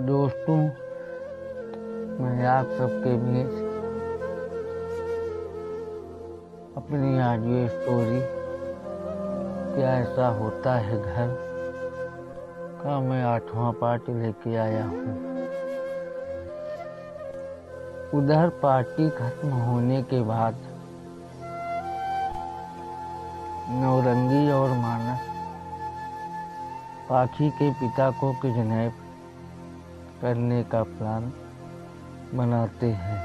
दोस्तों, मैं आप सबके बीच अपनी आज ये स्टोरी क्या ऐसा होता है घर का मैं 8वां पार्ट लेके आया हूँ। उधर पार्टी खत्म होने के बाद नौरंगी और मानस पाखी के पिता को किडनैप करने का प्लान बनाते हैं।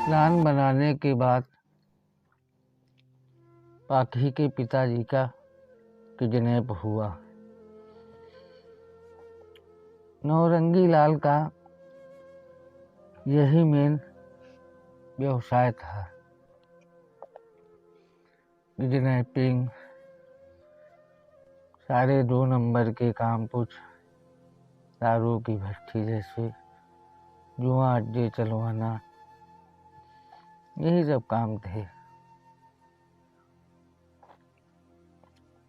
प्लान बनाने के बाद पाखी के पिताजी का किडनैप हुआ। नौरंगी लाल का यही मेन व्यवसाय था, किडनैपिंग, सारे 2 नंबर के काम, कुछ दारू की भट्टी जैसे जुआ अड्डे चलवाना, यही सब काम थे।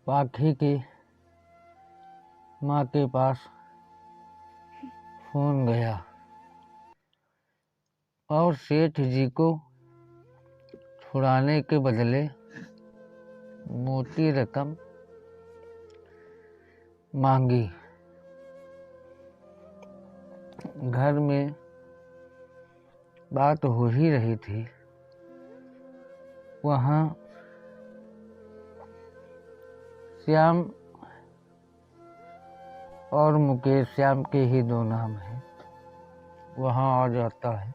पाखी के माँ के पास फोन गया और सेठ जी को छुड़ाने के बदले मोटी रकम मांगी। घर में बात हो ही रही थी, वहाँ श्याम और मुकेश, श्याम के ही 2 नाम हैं, वहाँ आ जाता है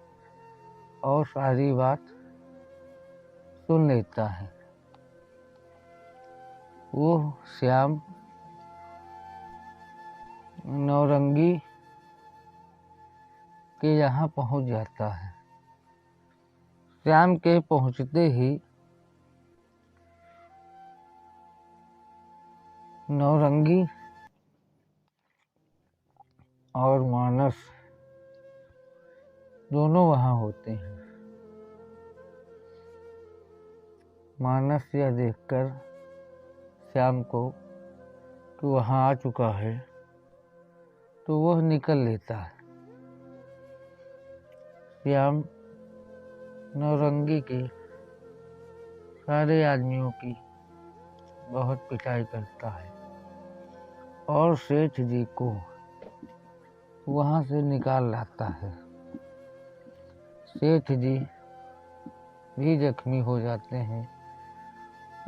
और सारी बात सुन लेता है। वो श्याम नौरंगी के यहाँ पहुँच जाता है। श्याम के पहुँचते ही नौरंगी और मानस दोनों वहाँ होते हैं। मानस यह देखकर श्याम को कि वहाँ आ चुका है तो वह निकल लेता है। श्याम नौरंगी के सारे आदमियों की बहुत पिटाई करता है और सेठ जी को वहाँ से निकाल लाता है। सेठ जी भी जख्मी हो जाते हैं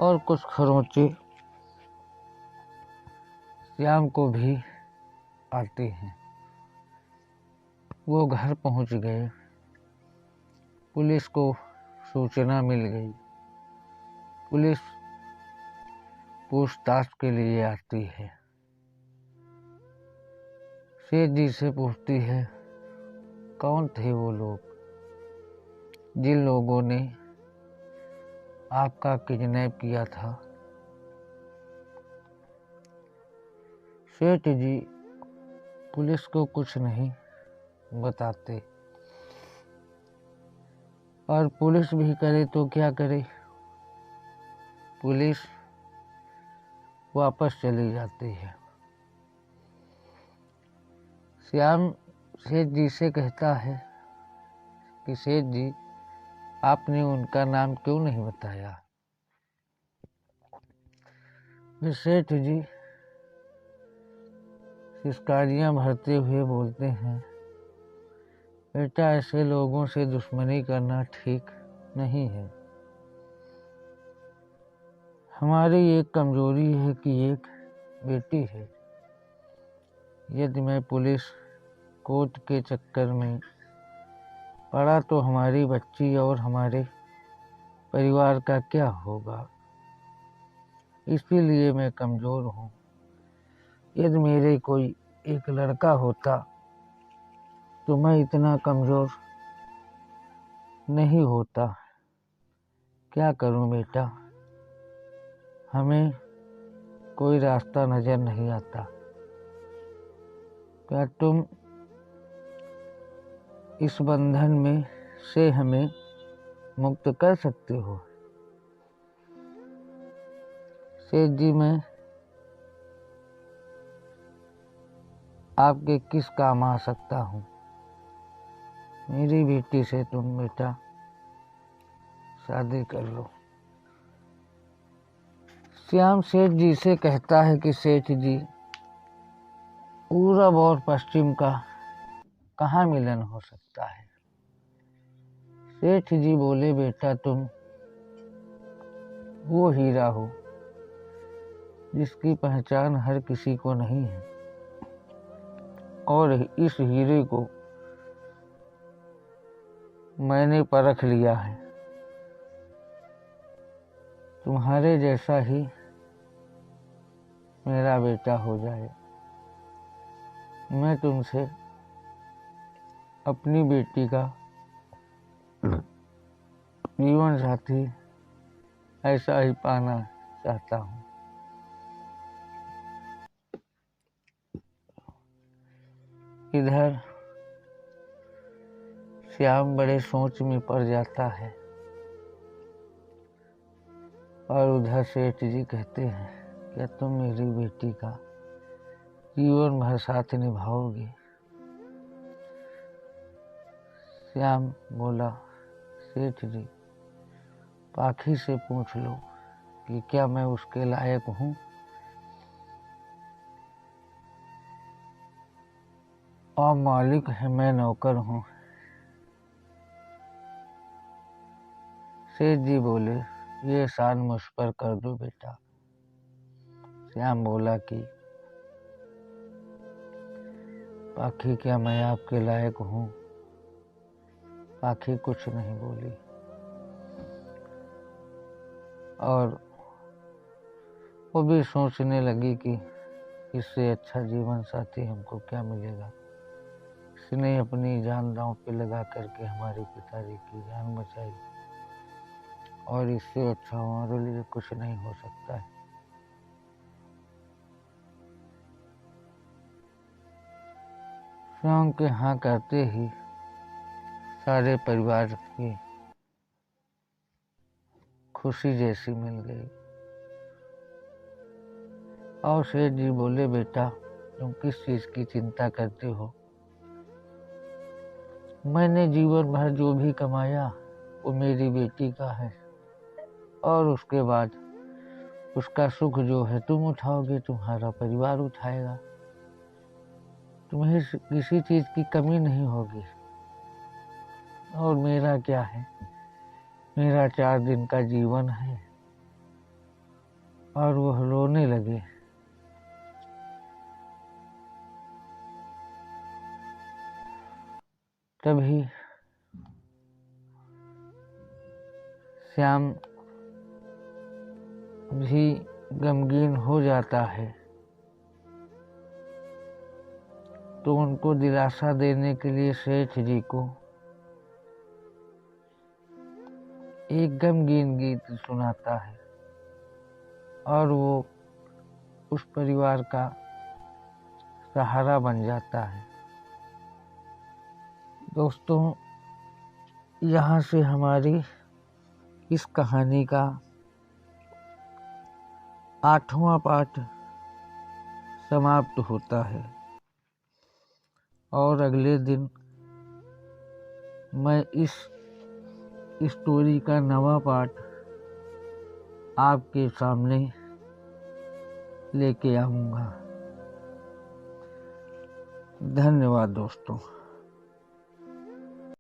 और कुछ खरोंचे श्याम को भी आते हैं। वो घर पहुँच गए, पुलिस को सूचना मिल गई। पुलिस पूछताछ के लिए आती है। सेठ जी से पूछती है, कौन थे वो लोग जिन लोगों ने आपका किडनैप किया था। सेठ जी पुलिस को कुछ नहीं बताते, और पुलिस भी करे तो क्या करे, पुलिस वापस चली जाती है। श्याम सेठ जी से कहता है कि सेठ जी, आपने उनका नाम क्यों नहीं बताया। फिर सेठ जी सिसकारियाँ भरते हुए बोलते हैं, बेटा, ऐसे लोगों से दुश्मनी करना ठीक नहीं है। हमारी एक कमजोरी है कि एक बेटी है। यदि मैं पुलिस कोर्ट के चक्कर में पड़ा तो हमारी बच्ची और हमारे परिवार का क्या होगा। इसीलिए मैं कमज़ोर हूँ। यदि मेरे कोई एक लड़का होता तो मैं इतना कमज़ोर नहीं होता। क्या करूँ बेटा, हमें कोई रास्ता नज़र नहीं आता। क्या तुम इस बंधन में से हमें मुक्त कर सकते हो। सेठ जी, मैं आपके किस काम आ सकता हूँ। मेरी बेटी से तुम बेटा शादी कर लो। श्याम सेठ जी से कहता है कि सेठ जी, पूरब और पश्चिम का कहाँ मिलन हो सकता है। सेठ जी बोले, बेटा तुम वो हीरा हो जिसकी पहचान हर किसी को नहीं है, और इस हीरे को मैंने परख लिया है। तुम्हारे जैसा ही मेरा बेटा हो जाए, मैं तुमसे अपनी बेटी का जीवन साथी ऐसा ही पाना चाहता हूँ। इधर श्याम बड़े सोच में पड़ जाता है और उधर सेठ जी कहते हैं, क्या तुम मेरी बेटी का जीवन भर साथ निभाओगे। श्याम बोला, सेठ जी, पाखी से पूछ लो कि क्या मैं उसके लायक हूँ। और मालिक है, मैं नौकर हूँ। सेठ जी बोले, ये एहसान मुझ पर कर दो बेटा। श्याम बोला कि पाखी, क्या मैं आपके लायक हूँ। पाखी कुछ नहीं बोली और वो भी सोचने लगी कि इससे अच्छा जीवन साथी हमको क्या मिलेगा। इसने अपनी जान दांव पे लगा करके हमारे पिताजी की जान बचाई, और इससे अच्छा हमारे लिए कुछ नहीं हो सकता है। श्याम के हाँ कहते ही सारे परिवार की खुशी जैसी मिल गई। और सेठ जी बोले, बेटा तुम किस चीज की चिंता करते हो। मैंने जीवन भर जो भी कमाया वो मेरी बेटी का है, और उसके बाद उसका सुख जो है तुम उठाओगे, तुम्हारा परिवार उठाएगा। तुम्हें किसी चीज की कमी नहीं होगी। और मेरा क्या है, मेरा 4 दिन का जीवन है। और वह रोने लगे। तभी श्याम भी गमगीन हो जाता है, तो उनको दिलासा देने के लिए सेठ जी को एक गमगीन गीत सुनाता है, और वो उस परिवार का सहारा बन जाता है। दोस्तों, यहाँ से हमारी इस कहानी का 8वां पार्ट समाप्त होता है, और अगले दिन मैं इस स्टोरी का 9वां पार्ट आपके सामने लेके आऊँगा। धन्यवाद दोस्तों।